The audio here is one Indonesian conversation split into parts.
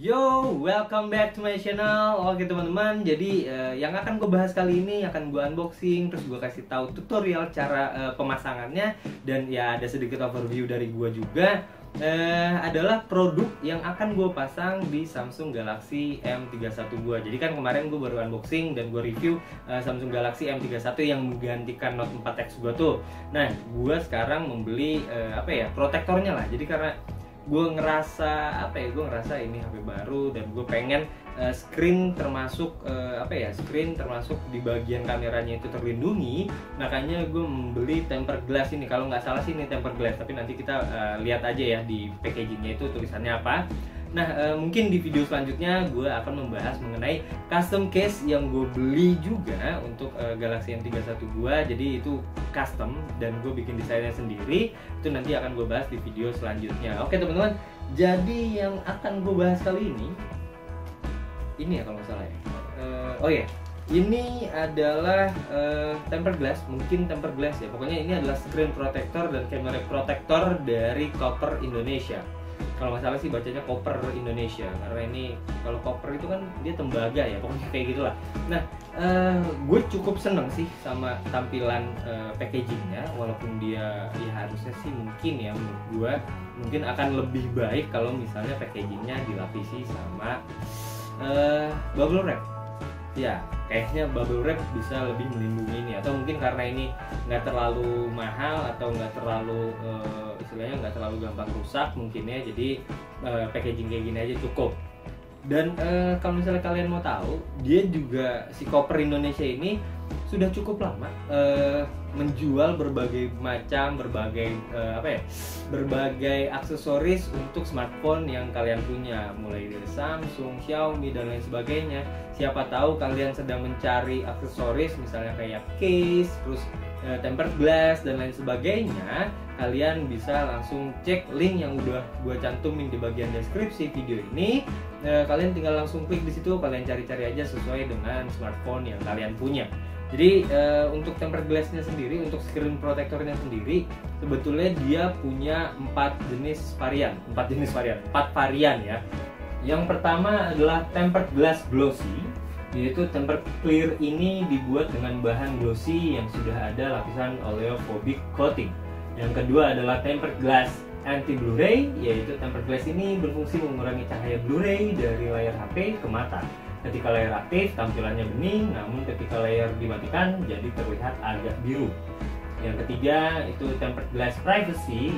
Yo, welcome back to my channel. Oke teman-teman, jadi yang akan gue bahas kali ini akan gue unboxing, terus gue kasih tahu tutorial cara pemasangannya, dan ya ada sedikit overview dari gue juga. Adalah produk yang akan gue pasang di Samsung Galaxy M31 gue. Jadi kan kemarin gue baru unboxing dan gue review Samsung Galaxy M31 yang menggantikan Note 4X gue tuh. Nah, gue sekarang membeli protektornya lah. Jadi karena gue ngerasa gue ngerasa ini HP baru dan gue pengen screen termasuk screen termasuk di bagian kameranya itu terlindungi, makanya gue membeli tempered glass ini. Kalau nggak salah sih ini tempered glass, tapi nanti kita lihat aja ya di packagingnya itu tulisannya apa. Nah, mungkin di video selanjutnya gue akan membahas mengenai custom case yang gue beli juga untuk Galaxy M31 gue. Jadi itu custom dan gue bikin desainnya sendiri. Itu nanti akan gue bahas di video selanjutnya. Oke teman-teman, jadi yang akan gue bahas kali ini ya kalau nggak salah ya. Ini adalah tempered glass, mungkin tempered glass ya. Pokoknya ini adalah screen protector dan camera protector dari Copper Indonesia. Kalau nggak salah sih bacanya Copper Indonesia, karena ini kalau Copper itu kan dia tembaga ya, pokoknya kayak gitulah. Nah, gue cukup seneng sih sama tampilan packagingnya, walaupun dia ya harusnya sih mungkin ya menurut gue mungkin akan lebih baik kalau misalnya packagingnya dilapisi sama bubble wrap. Ya, kayaknya bubble wrap bisa lebih melindungi ini, atau mungkin karena ini nggak terlalu mahal atau nggak terlalu istilahnya nggak terlalu gampang rusak mungkin ya, jadi packaging kayak gini aja cukup. Dan kalau misalnya kalian mau tahu, dia juga si Copper Indonesia ini sudah cukup lama menjual berbagai macam berbagai aksesoris untuk smartphone yang kalian punya, mulai dari Samsung, Xiaomi dan lain sebagainya. Siapa tahu kalian sedang mencari aksesoris misalnya kayak case, terus tempered glass dan lain sebagainya, kalian bisa langsung cek link yang udah gue cantumin di bagian deskripsi video ini. Kalian tinggal langsung klik di situ, kalian cari-cari aja sesuai dengan smartphone yang kalian punya. Jadi untuk tempered glassnya sendiri, untuk screen protectornya sendiri, sebetulnya dia punya 4 varian ya. Yang pertama adalah tempered glass glossy, yaitu tempered clear ini dibuat dengan bahan glossy yang sudah ada lapisan oleophobic coating. Yang kedua adalah tempered glass anti Blu-ray, yaitu tempered glass ini berfungsi mengurangi cahaya Blu-ray dari layar HP ke mata. Ketika layar aktif tampilannya bening, namun ketika layar dimatikan jadi terlihat agak biru. Yang ketiga itu tempered glass privacy,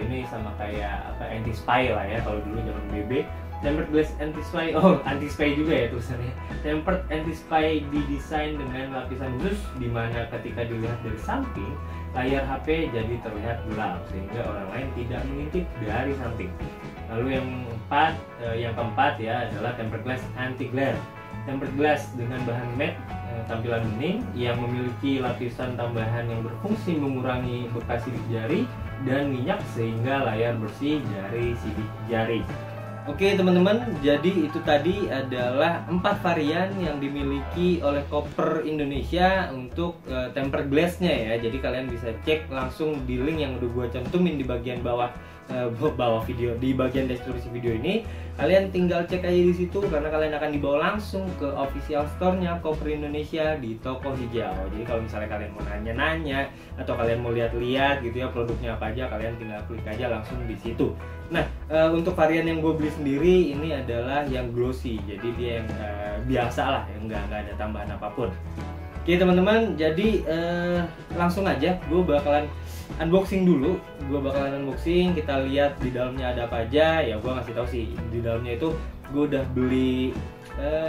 ini sama kayak anti-spy lah ya kalau dulu zaman BB. Tempered glass anti-spy, anti-spy juga ya tulisannya. Tempered anti-spy didesain dengan lapisan khusus di mana ketika dilihat dari samping, layar HP jadi terlihat gelap sehingga orang lain tidak mengintip dari samping. Lalu yang keempat ya adalah tempered glass anti glare. Tempered glass dengan bahan matte, tampilan bening yang memiliki lapisan tambahan yang berfungsi mengurangi bekas sidik jari dan minyak sehingga layar bersih dari sidik jari. Oke teman-teman, jadi itu tadi adalah 4 varian yang dimiliki oleh Copper Indonesia untuk tempered glassnya ya. Jadi kalian bisa cek langsung di link yang udah gue cantumin di bagian bawah video, di bagian deskripsi video ini. Kalian tinggal cek aja di situ karena kalian akan dibawa langsung ke official store-nya Copper Indonesia di toko hijau. Jadi kalau misalnya kalian mau nanya-nanya atau kalian mau lihat-lihat gitu ya produknya apa aja, kalian tinggal klik aja langsung di situ. Nah, untuk varian yang gue beli sendiri ini adalah yang glossy. Jadi dia yang biasa lah, yang nggak ada tambahan apapun. Oke teman-teman, jadi langsung aja gue bakalan unboxing dulu. Kita lihat di dalamnya ada apa aja. Ya gue ngasih tahu sih di dalamnya itu gue udah beli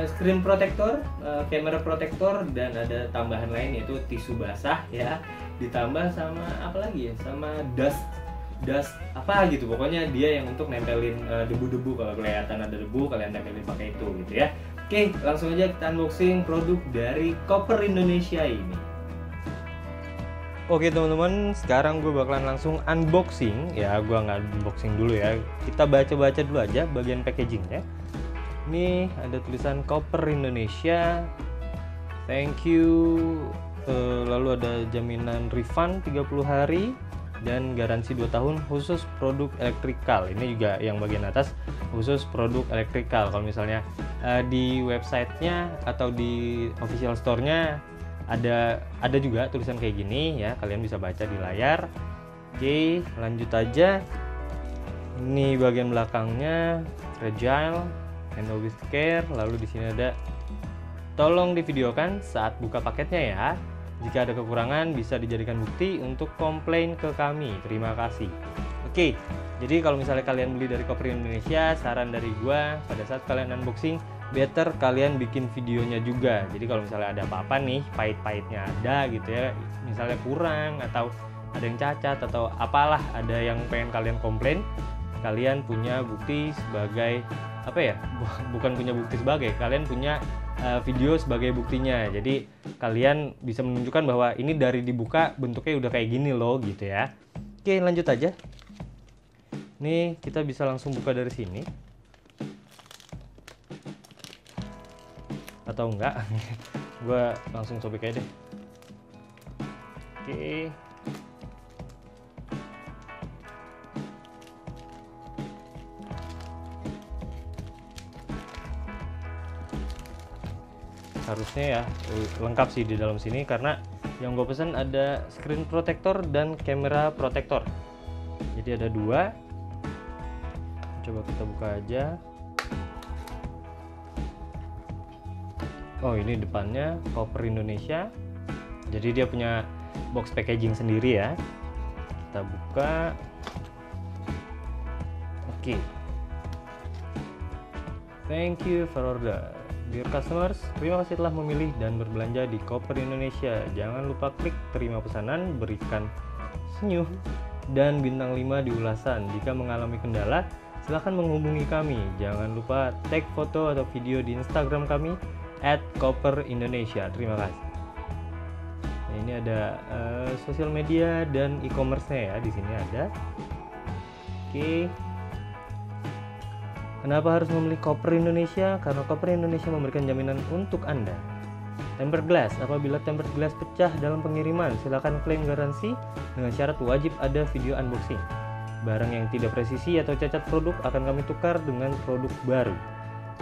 screen protector, camera protector, dan ada tambahan lain yaitu tisu basah ya. Ditambah sama apa lagi ya? Sama dust apa gitu, pokoknya dia yang untuk nempelin debu-debu. Kalau kelihatan ada debu, kalian tempelin pakai itu gitu ya. Oke, langsung aja kita unboxing produk dari Copper Indonesia ini. Oke teman-teman, sekarang gue bakalan langsung unboxing ya. Gue nggak unboxing dulu ya, kita baca-baca dulu aja bagian packagingnya. Ini ada tulisan Copper Indonesia, thank you. Lalu ada jaminan refund 30 hari. dan garansi 2 tahun khusus produk elektrikal. Ini juga yang bagian atas khusus produk elektrikal. Kalau misalnya di websitenya atau di official store-nya ada juga tulisan kayak gini ya, kalian bisa baca di layar. Oke, lanjut aja. Ini bagian belakangnya, fragile, handle with care. Lalu di sini ada tolong divideokan saat buka paketnya ya. Jika ada kekurangan bisa dijadikan bukti untuk komplain ke kami. Terima kasih. Oke, jadi kalau misalnya kalian beli dari Copper Indonesia, saran dari gua pada saat kalian unboxing, better kalian bikin videonya juga. Jadi kalau misalnya ada apa-apa nih, pahit-pahitnya ada gitu ya, misalnya kurang atau ada yang cacat atau apalah, ada yang pengen kalian komplain, kalian punya bukti sebagai apa ya, bukan punya bukti sebagai, kalian punya video sebagai buktinya. Jadi kalian bisa menunjukkan bahwa ini dari dibuka bentuknya udah kayak gini loh gitu ya. Oke, lanjut aja. Nih kita bisa langsung buka dari sini atau enggak. Gua langsung sobek aja deh. Oke. Harusnya ya lengkap sih di dalam sini, karena yang gue pesan ada screen protector dan kamera protector. Jadi ada 2. Coba kita buka aja. Oh, ini depannya Copper Indonesia. Jadi dia punya box packaging sendiri ya. Kita buka. Oke. Thank you for order. Dear customers, terima kasih telah memilih dan berbelanja di Copper Indonesia. Jangan lupa klik terima pesanan, berikan senyum, dan bintang 5 di ulasan. Jika mengalami kendala, silahkan menghubungi kami. Jangan lupa tag foto atau video di Instagram kami @CopperIndonesia. Terima kasih. Nah, ini ada sosial media dan e-commerce-nya ya, di sini ada. Oke. Kenapa harus memilih Copper Indonesia? Karena Copper Indonesia memberikan jaminan untuk Anda. Tempered glass, apabila tempered glass pecah dalam pengiriman, silakan klaim garansi dengan syarat wajib ada video unboxing. Barang yang tidak presisi atau cacat produk akan kami tukar dengan produk baru.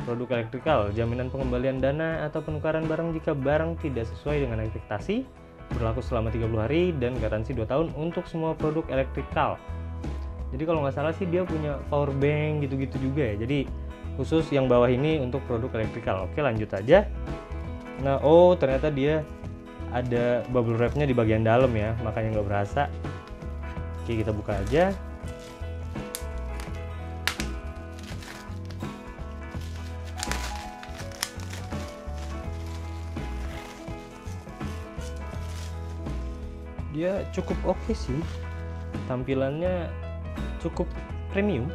Produk elektrikal, jaminan pengembalian dana atau penukaran barang jika barang tidak sesuai dengan ekspektasi, berlaku selama 30 hari dan garansi 2 tahun untuk semua produk elektrikal. Jadi kalau nggak salah sih dia punya power bank gitu-gitu juga ya. Jadi khusus yang bawah ini untuk produk elektrikal. Oke, lanjut aja. Nah, oh ternyata dia ada bubble wrapnya di bagian dalam ya, makanya nggak berasa. Oke, kita buka aja. Dia cukup oke sih, tampilannya cukup premium.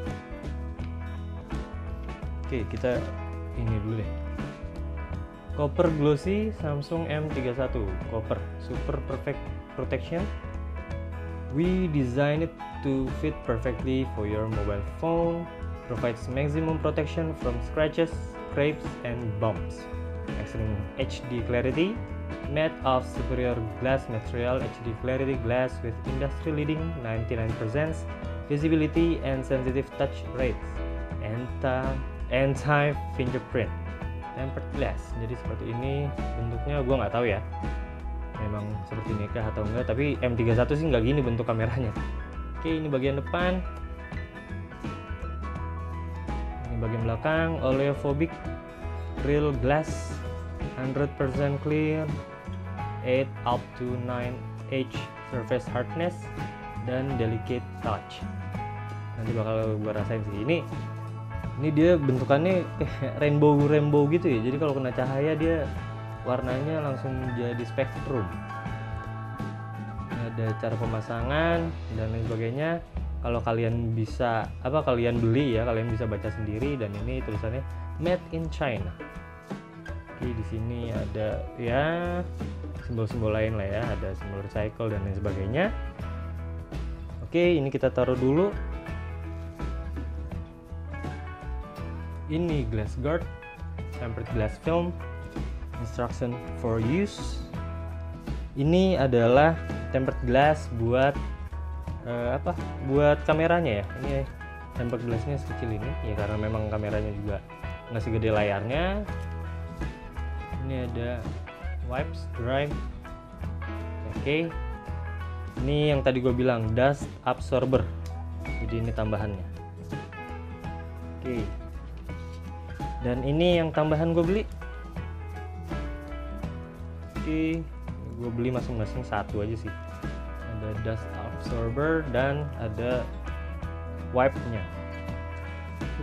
Oke, kita ini dulu deh. Copper Glossy Samsung M31 Copper Super Perfect Protection. We designed it to fit perfectly for your mobile phone. Provides maximum protection from scratches, scrapes, and bumps. Extreme HD clarity. Made of superior glass material, HD clarity glass with industry-leading 99% visibility and sensitive touch rates, anti-fingerprint, tempered glass. Jadi seperti ini bentuknya, gue nggak tahu ya memang seperti ini kah atau enggak, tapi M31 sih nggak gini bentuk kameranya. Oke, ini bagian depan. Ini bagian belakang, oleophobic real glass, 100% clear, 8 up to 9H surface hardness, dan delicate touch. Nanti bakal gue rasain sih. Ini dia bentukannya kayak rainbow gitu ya. Jadi kalau kena cahaya dia warnanya langsung jadi spektrum. Ini ada cara pemasangan dan lain sebagainya. Kalau kalian bisa kalian beli ya, kalian bisa baca sendiri. Dan ini tulisannya Made in China. Oke, di sini ada ya simbol-simbol lain lah ya, ada simbol recycle dan lain sebagainya. Oke, ini kita taruh dulu. Ini glass guard, tempered glass film, instruction for use. Ini adalah tempered glass buat buat kameranya ya. Ini tempered glassnya sekecil ini ya karena memang kameranya juga nggak segede layarnya. Ini ada wipes dry. Oke. Ini yang tadi gue bilang dust absorber, jadi ini tambahannya. Oke. Dan ini yang tambahan gue beli. Oke, gue beli masing-masing satu aja sih. Ada dust absorber dan ada wipe-nya.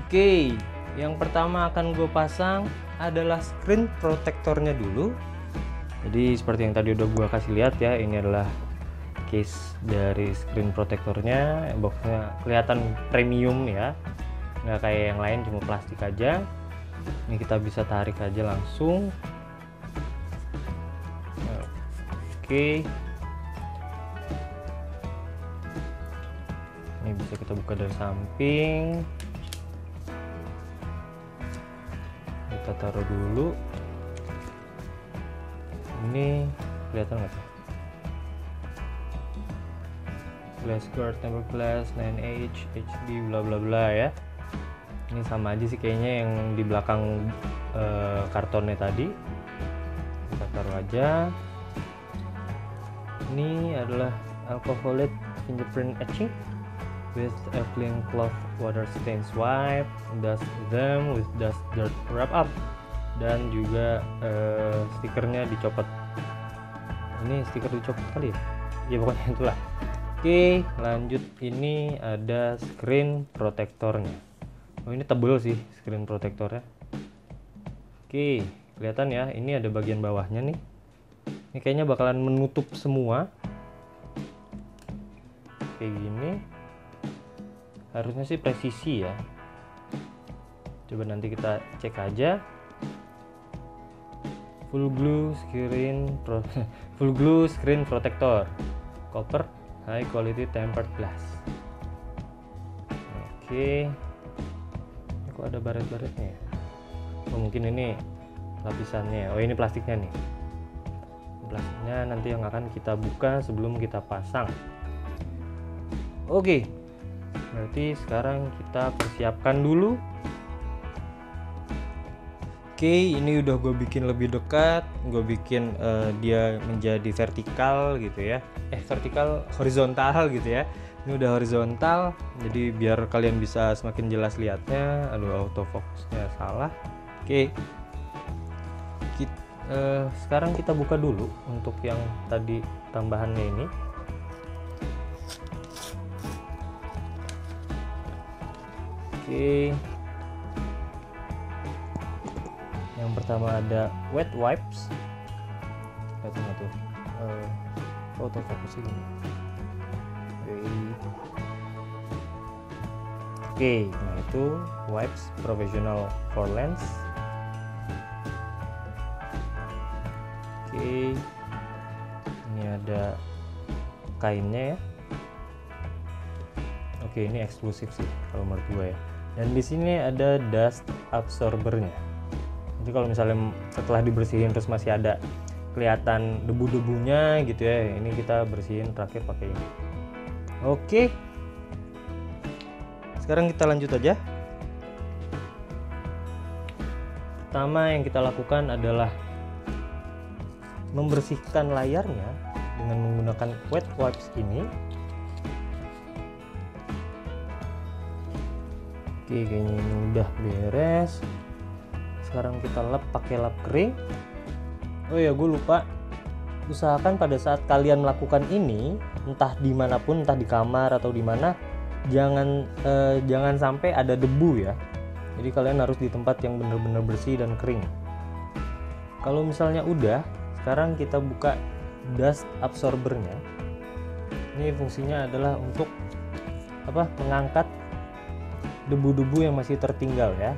Oke, yang pertama akan gue pasang adalah screen protectornya dulu. Jadi seperti yang tadi udah gue kasih lihat ya, ini adalah case dari screen protectornya. Boxnya kelihatan premium ya, nggak kayak yang lain cuma plastik aja. Ini kita bisa tarik aja langsung. Oke, ini bisa kita buka dari samping. Kita taruh dulu. Ini kelihatan nggak sih? Glass guard, tempered glass, 9H, HD, bla bla bla ya. Ini sama aja sih kayaknya yang di belakang kartonnya tadi. Kita taruh aja. Ini adalah alcoholic fingerprint etching with a clean cloth water stains wipe, dust them with dust dirt wrap up, dan juga stikernya dicopot. Ini stiker dicopot kali ya? Ya pokoknya itulah. Oke, lanjut. Ini ada screen protectornya. Oh, ini tebel sih screen protectornya. Oke, kelihatan ya, ini ada bagian bawahnya nih. Ini kayaknya bakalan menutup semua kayak gini. Harusnya sih presisi ya. Coba nanti kita cek aja. Full glue screen protector, copper high quality tempered glass. Oke. Kok ada baret-baretnya ya? Oh, mungkin ini lapisannya. Oh, ini plastiknya nih. Plastiknya nanti yang akan kita buka sebelum kita pasang. Oke. Berarti sekarang kita persiapkan dulu. Oke, ini udah gue bikin lebih dekat. Gue bikin dia menjadi vertikal gitu ya. Vertikal, horizontal gitu ya. Ini udah horizontal, jadi biar kalian bisa semakin jelas lihatnya. Aduh, autofocusnya salah. Oke, sekarang kita buka dulu untuk yang tadi tambahannya ini. Oke, yang pertama ada wet wipes. Lihat tuh, autofocus ini. Oke, nah itu wipes professional for lens. Oke, ini ada kainnya ya. Oke, ini eksklusif sih kalau menurut gue ya. Dan di sini ada dust absorbernya. Jadi kalau misalnya setelah dibersihin terus masih ada kelihatan debu-debunya gitu ya, ini kita bersihin terakhir pakai ini. Oke, sekarang kita lanjut aja. Pertama yang kita lakukan adalah membersihkan layarnya dengan menggunakan wet wipes ini. Oke, kayaknya ini udah beres. Sekarang kita lap pakai lap kering. Oh ya, gue lupa. Usahakan pada saat kalian melakukan ini, entah dimanapun, entah di kamar atau di mana, jangan sampai ada debu ya. Jadi kalian harus di tempat yang benar-benar bersih dan kering. Kalau misalnya udah, sekarang kita buka dust absorbernya. Ini fungsinya adalah untuk mengangkat debu-debu yang masih tertinggal ya.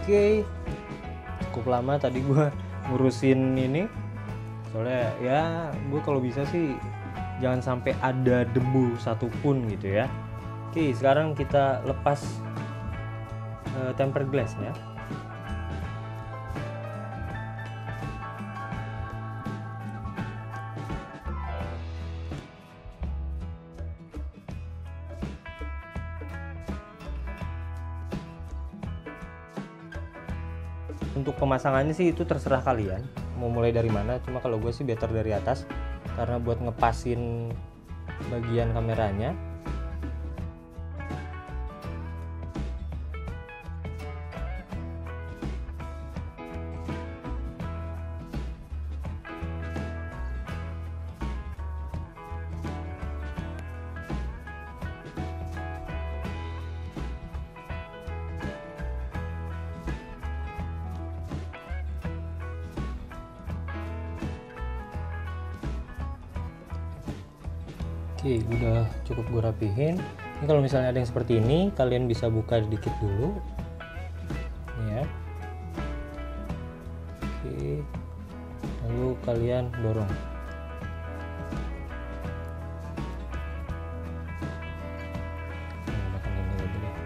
Oke, cukup cukup lama tadi gue ngurusin ini, soalnya ya gue kalau bisa sih jangan sampai ada debu satupun gitu ya. Oke, sekarang kita lepas tempered glassnya. Untuk pemasangannya sih itu terserah kalian mau mulai dari mana, cuma kalau gue sih better dari atas karena buat ngepasin bagian kameranya. Oke, udah cukup gue rapihin. Ini kalau misalnya ada yang seperti ini, kalian bisa buka dikit dulu. Ini ya. Oke. Lalu kalian dorong. Menggunakan ini dulu deh.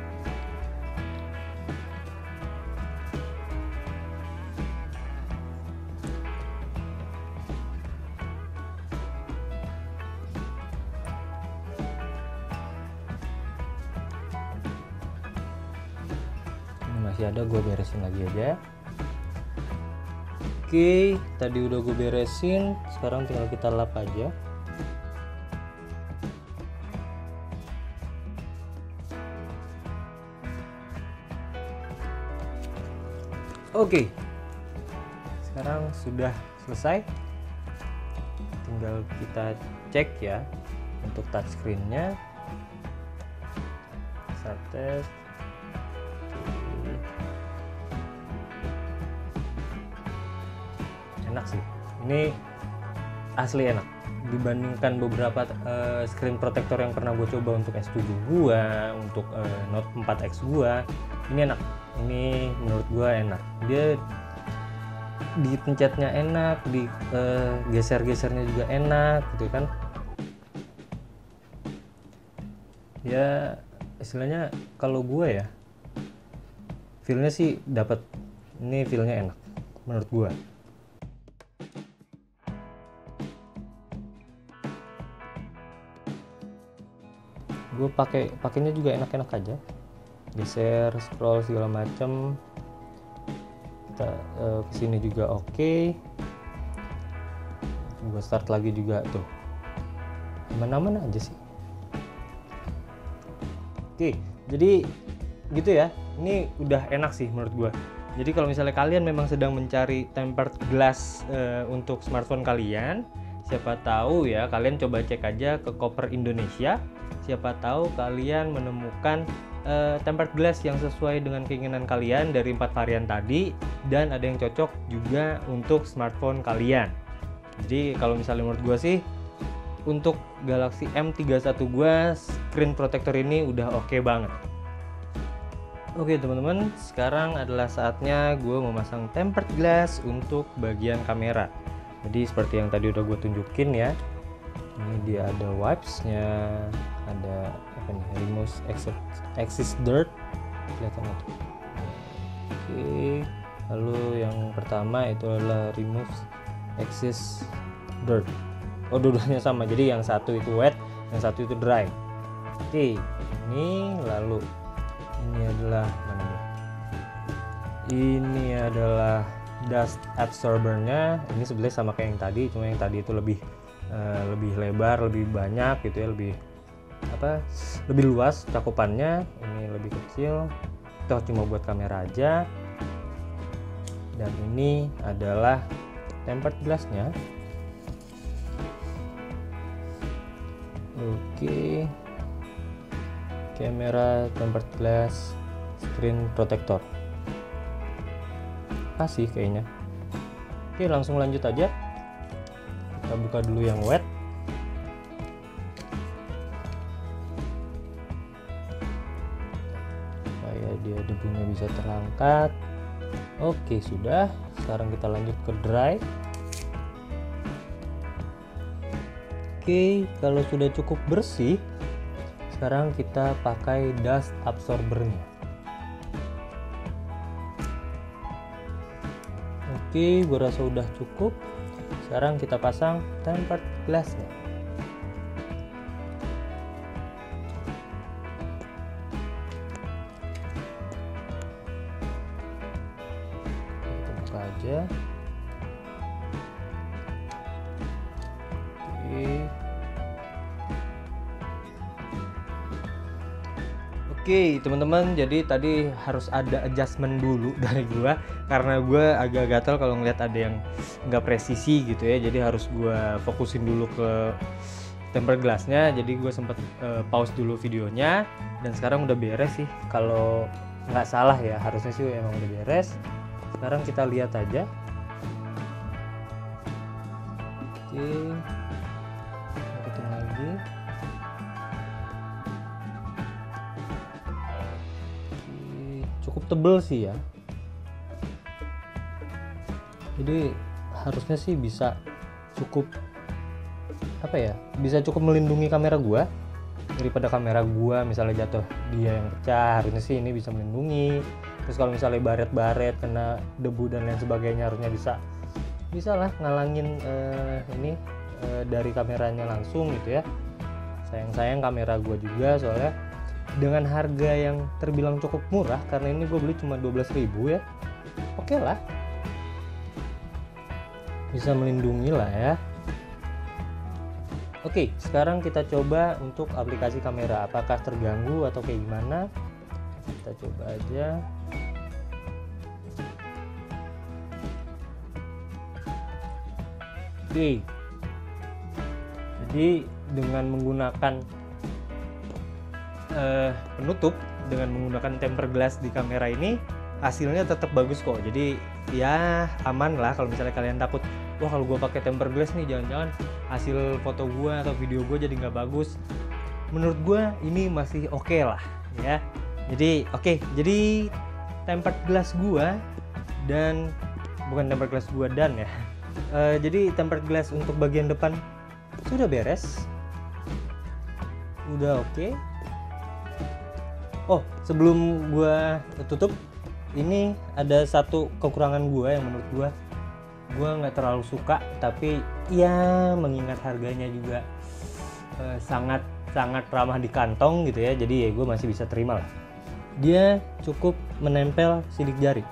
Masih ada, gue beresin lagi aja. Oke, tadi udah gue beresin, sekarang tinggal kita lap aja. Oke, sekarang sudah selesai, tinggal kita cek ya untuk touchscreen-nya. Kita tes. Enak sih, ini asli enak dibandingkan beberapa screen protector yang pernah gue coba untuk S7 gua, untuk Note 4X gua. Ini enak, ini menurut gua enak, dia dipencetnya enak, di geser-gesernya juga enak gitu kan ya. Istilahnya kalau gua ya feelnya sih dapat, ini feelnya enak menurut gua. Gue pakainya juga enak-enak aja, geser, scroll segala macem. Kita kesini juga oke. Gue start lagi juga tuh, aman-aman aja sih. Oke, jadi gitu ya, ini udah enak sih menurut gue. Jadi kalau misalnya kalian memang sedang mencari tempered glass untuk smartphone kalian, siapa tahu ya kalian coba cek aja ke Copper Indonesia. Siapa tahu kalian menemukan tempered glass yang sesuai dengan keinginan kalian dari 4 varian tadi, dan ada yang cocok juga untuk smartphone kalian. Jadi kalau misalnya menurut gue sih untuk Galaxy M31 gue, screen protector ini udah oke banget. Oke teman-teman, sekarang adalah saatnya gue memasang tempered glass untuk bagian kamera. Jadi seperti yang tadi udah gue tunjukin ya, ini dia ada wipes-nya, ada apa nih, remove excess dirt, kelihatan tuh. Oke, lalu yang pertama itu adalah remove excess dirt. Oh, dua-duanya sama, jadi yang satu itu wet, yang satu itu dry. Oke, ini lalu ini adalah mana nih? Ini adalah dust absorbernya. Ini sebenarnya sama kayak yang tadi, cuma yang tadi itu lebih lebar, lebih banyak gitu ya, lebih luas cakupannya. Ini lebih kecil, toh cuma buat kamera aja. Dan ini adalah tempered glassnya. Oke, kamera tempered glass screen protector, pas sih kayaknya. Oke, langsung lanjut aja. Kita buka dulu yang wet. Supaya dia debunya bisa terangkat. Oke, sudah. Sekarang kita lanjut ke dry. Oke, kalau sudah cukup bersih, sekarang kita pakai dust absorbernya. Oke, gue rasa udah cukup. Sekarang kita pasang tempered glassnya. Kita buka aja. Oke teman-teman, jadi tadi harus ada adjustment dulu dari gua karena gua agak gatal kalau ngeliat ada yang nggak presisi gitu ya, jadi harus gua fokusin dulu ke tempered glassnya. Jadi gua sempet pause dulu videonya dan sekarang udah beres sih, kalau nggak salah ya, harusnya sih emang udah beres. Sekarang kita lihat aja. Oke, ikutin lagi. Cukup tebel sih ya, jadi harusnya sih bisa cukup bisa cukup melindungi kamera gua daripada kamera gua misalnya jatuh dia yang pecah. Harusnya sih ini bisa melindungi. Terus kalau misalnya baret kena debu dan lain sebagainya, harusnya bisa lah ngalangin dari kameranya langsung gitu ya. Sayang kamera gua juga, soalnya dengan harga yang terbilang cukup murah, karena ini gue beli cuma 12.000 ya. Oke lah, bisa melindungi lah ya. Oke, sekarang kita coba untuk aplikasi kamera, apakah terganggu atau kayak gimana. Kita coba aja. Oke, jadi dengan menggunakan penutup, dengan menggunakan tempered glass di kamera ini, hasilnya tetap bagus kok. Jadi ya aman lah. Kalau misalnya kalian takut, wah kalau gue pakai tempered glass nih jangan-jangan hasil foto gue atau video gue jadi nggak bagus, menurut gue ini masih oke lah ya. Jadi jadi tempered glass gue dan bukan tempered glass gue dan ya jadi tempered glass untuk bagian depan sudah beres, udah oke. Oh, sebelum gua tutup, ini ada satu kekurangan gua yang menurut gua nggak terlalu suka, tapi ya mengingat harganya juga sangat ramah di kantong gitu ya, jadi ya gua masih bisa terima lah. Dia cukup menempel sidik jari.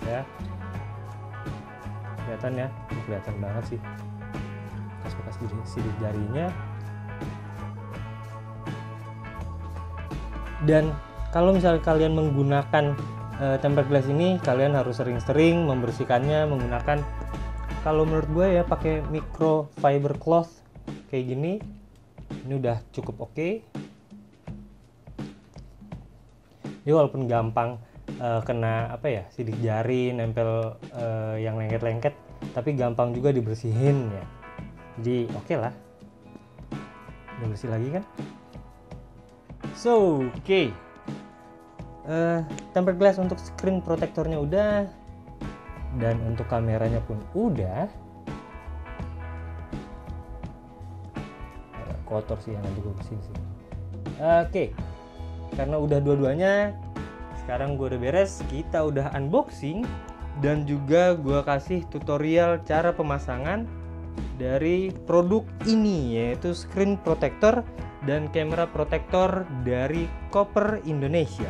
Ya. Kelihatan ya, kelihatan banget sih bekas-bekas sidik jarinya. Dan kalau misalnya kalian menggunakan tempered glass ini, kalian harus sering-sering membersihkannya menggunakan, kalau menurut gue ya, pakai microfiber cloth kayak gini. Ini udah cukup oke. Jadi walaupun gampang kena sidik jari, nempel yang lengket-lengket, tapi gampang juga dibersihin ya. Jadi oke lah, udah bersih lagi kan. So oke. Tempered glass untuk screen protectornya udah, dan untuk kameranya pun udah. Kotor sih, nanti gue bersihin sih. Oke, karena udah dua-duanya, sekarang gue udah beres. Kita udah unboxing dan juga gue kasih tutorial cara pemasangan dari produk ini, yaitu screen protector dan kamera protector dari Cooper Indonesia.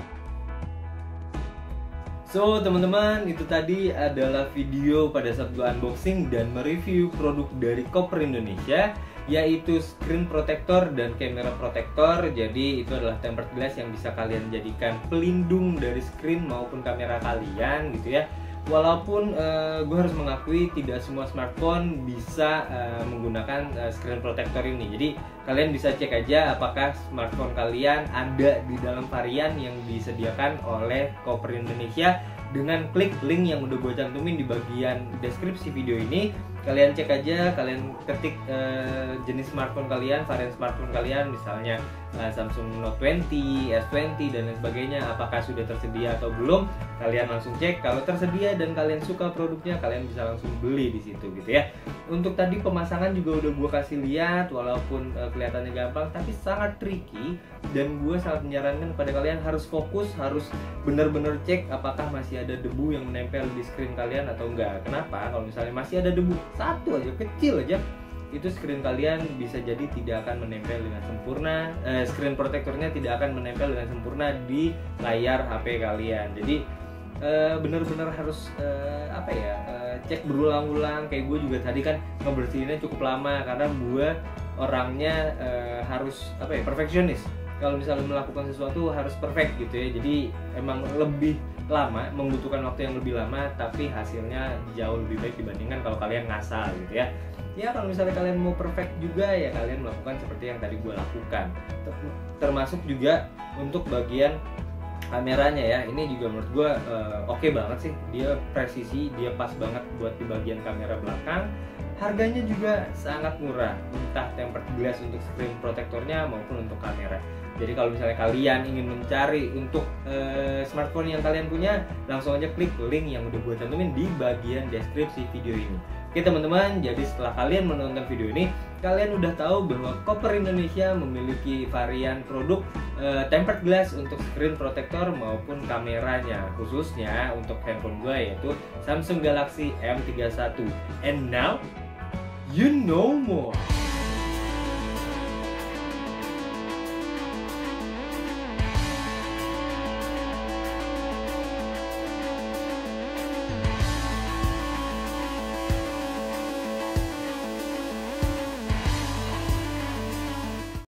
So teman-teman, itu tadi adalah video pada saat gue unboxing dan mereview produk dari Cooper Indonesia, yaitu screen protector dan kamera protector. Jadi itu adalah tempered glass yang bisa kalian jadikan pelindung dari screen maupun kamera kalian gitu ya. Walaupun gue harus mengakui tidak semua smartphone bisa menggunakan screen protector ini. Jadi kalian bisa cek aja apakah smartphone kalian ada di dalam varian yang disediakan oleh Cooper Indonesia dengan klik link yang udah gue cantumin di bagian deskripsi video ini. Kalian cek aja, kalian ketik jenis smartphone kalian, varian smartphone kalian, misalnya Samsung Note 20, S20 dan lain sebagainya, apakah sudah tersedia atau belum. Kalian langsung cek, kalau tersedia dan kalian suka produknya, kalian bisa langsung beli di situ gitu ya. Untuk tadi pemasangan juga udah gue kasih lihat, walaupun kelihatannya gampang tapi sangat tricky, dan gue sangat menyarankan kepada kalian harus fokus, harus benar-benar cek apakah masih ada debu yang menempel di screen kalian atau enggak. Kenapa? Kalau misalnya masih ada debu satu aja, kecil aja, itu screen kalian bisa jadi tidak akan menempel dengan sempurna, screen protectornya tidak akan menempel dengan sempurna di layar HP kalian. Jadi benar-benar harus cek berulang-ulang. Kayak gue juga tadi kan ngebersihinnya cukup lama karena gue orangnya harus perfeksionis. Kalau misalnya melakukan sesuatu harus perfect gitu ya. Jadi emang lebih lama, membutuhkan waktu yang lebih lama, tapi hasilnya jauh lebih baik dibandingkan kalau kalian ngasal gitu ya. Ya kalau misalnya kalian mau perfect juga ya kalian melakukan seperti yang tadi gue lakukan. Termasuk juga untuk bagian kameranya ya, ini juga menurut gue oke banget sih. Dia presisi, dia pas banget buat di bagian kamera belakang. Harganya juga sangat murah, entah tempered glass untuk screen protectornya maupun untuk kamera. Jadi kalau misalnya kalian ingin mencari untuk smartphone yang kalian punya, langsung aja klik link yang udah gue cantumin di bagian deskripsi video ini. Oke teman-teman, jadi setelah kalian menonton video ini, kalian udah tahu bahwa Copper Indonesia memiliki varian produk tempered glass untuk screen protector maupun kameranya, khususnya untuk handphone gue yaitu Samsung Galaxy M31. And now, you know more.